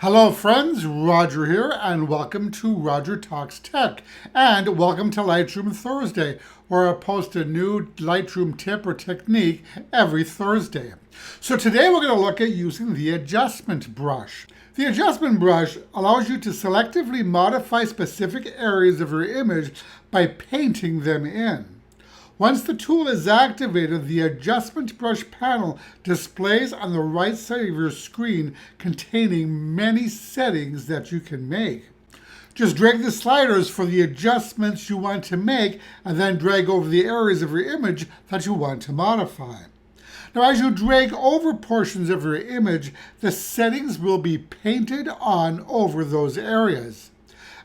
Hello friends, Roger here, and welcome to Roger Talks Tech, and welcome to Lightroom Thursday, where I post a new Lightroom tip or technique every Thursday. So today we're going to look at using the adjustment brush. The adjustment brush allows you to selectively modify specific areas of your image by painting them in. Once the tool is activated, the adjustment brush panel displays on the right side of your screen containing many settings that you can make. Just drag the sliders for the adjustments you want to make and then drag over the areas of your image that you want to modify. Now, as you drag over portions of your image, the settings will be painted on over those areas.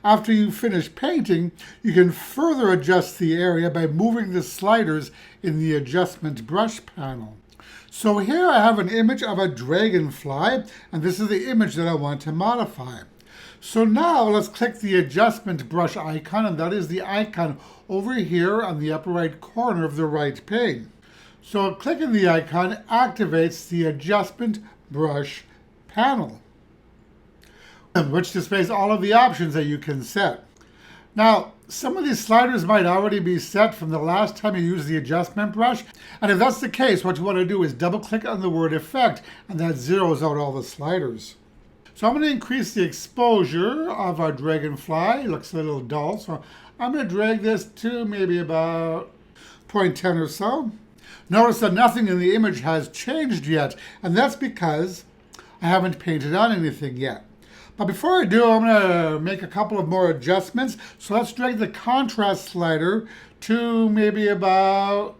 After you finish painting, you can further adjust the area by moving the sliders in the adjustment brush panel. So here I have an image of a dragonfly, and this is the image that I want to modify. So now let's click the adjustment brush icon, and that is the icon over here on the upper right corner of the right pane. So clicking the icon activates the adjustment brush panel, which displays all of the options that you can set. Now, some of these sliders might already be set from the last time you used the adjustment brush, and if that's the case, what you want to do is double click on the word effect, and that zeroes out all the sliders. So I'm going to increase the exposure of our dragonfly. It looks a little dull, so I'm going to drag this to maybe about 0.10 or so. Notice that nothing in the image has changed yet, and that's because I haven't painted on anything yet. But before I do, I'm going to make a couple of more adjustments. So let's drag the contrast slider to maybe about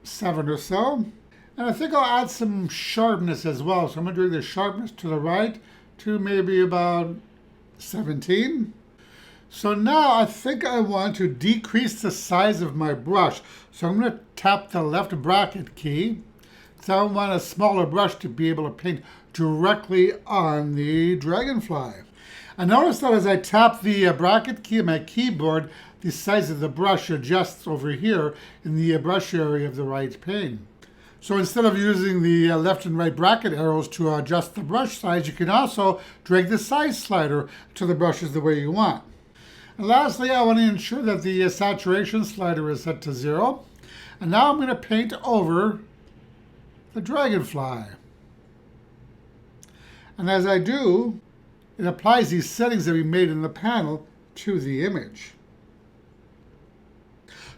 7 or so. And I think I'll add some sharpness as well. So I'm going to drag the sharpness to the right to maybe about 17. So now I think I want to decrease the size of my brush. So I'm going to tap the left bracket key. So I want a smaller brush to be able to paint directly on the dragonfly. And notice that as I tap the bracket key on my keyboard, the size of the brush adjusts over here in the brush area of the right pane. So instead of using the left and right bracket arrows to adjust the brush size, you can also drag the size slider to the brushes the way you want. And lastly, I want to ensure that the saturation slider is set to 0. And now I'm going to paint over the dragonfly. And as I do, it applies these settings that we made in the panel to the image.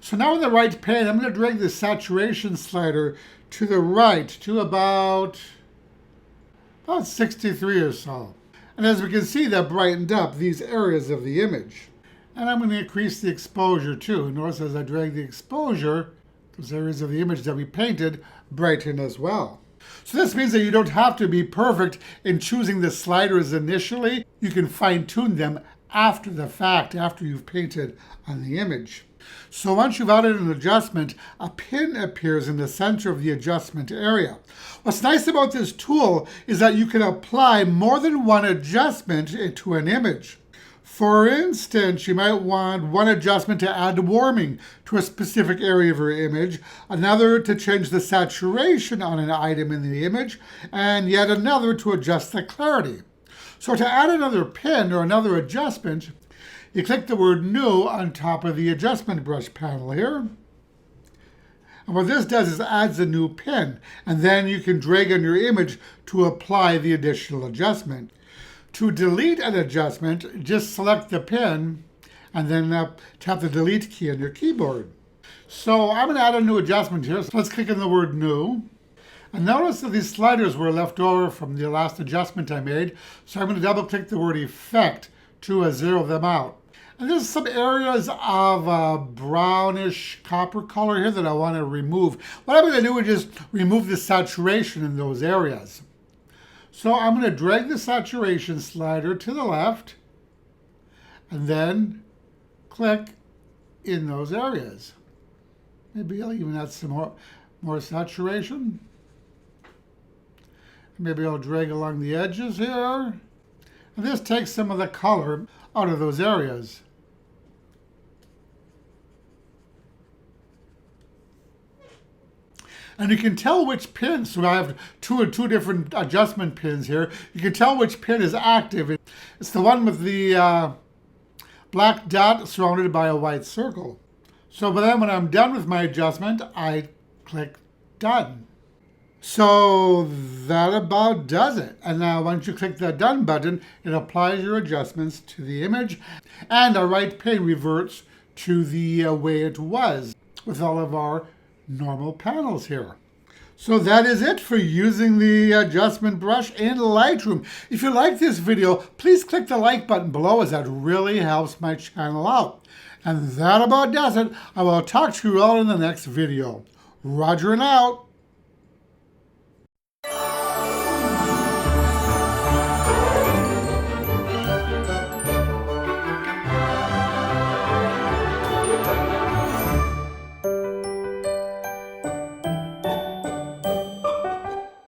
So now in the right pane, I'm going to drag the saturation slider to the right to about 63 or so. And as we can see, that brightened up these areas of the image. And I'm going to increase the exposure too. Notice as I drag the exposure, those areas of the image that we painted brighten as well. So this means that you don't have to be perfect in choosing the sliders initially. You can fine-tune them after the fact, after you've painted on the image. So once you've added an adjustment, a pin appears in the center of the adjustment area. What's nice about this tool is that you can apply more than one adjustment into an image. For instance, you might want one adjustment to add warming to a specific area of your image, another to change the saturation on an item in the image, and yet another to adjust the clarity. So to add another pin or another adjustment, you click the word New on top of the adjustment brush panel here. And what this does is adds a new pin, and then you can drag on your image to apply the additional adjustment. To delete an adjustment, just select the pin and then tap the delete key on your keyboard. So I'm going to add a new adjustment here. So let's click on the word New. And notice that these sliders were left over from the last adjustment I made. So I'm going to double click the word Effect to zero them out. And there's some areas of brownish copper color here that I want to remove. What I'm going to do is just remove the saturation in those areas. So I'm going to drag the saturation slider to the left and then click in those areas. Maybe I'll even add some more saturation. Maybe I'll drag along the edges here. And this takes some of the color out of those areas. And you can tell which pins, so I have two different adjustment pins here. You can tell which pin is active. It's the one with the black dot surrounded by a white circle. So then when I'm done with my adjustment, I click Done. So that about does it. And now once you click the Done button, it applies your adjustments to the image, and our right pane reverts to the way it was with all of our normal panels here. So that is it for using the adjustment brush in Lightroom. If you like this video, please click the like button below, as that really helps my channel out. And that about does it. I will talk to you all in the next video. Roger and out.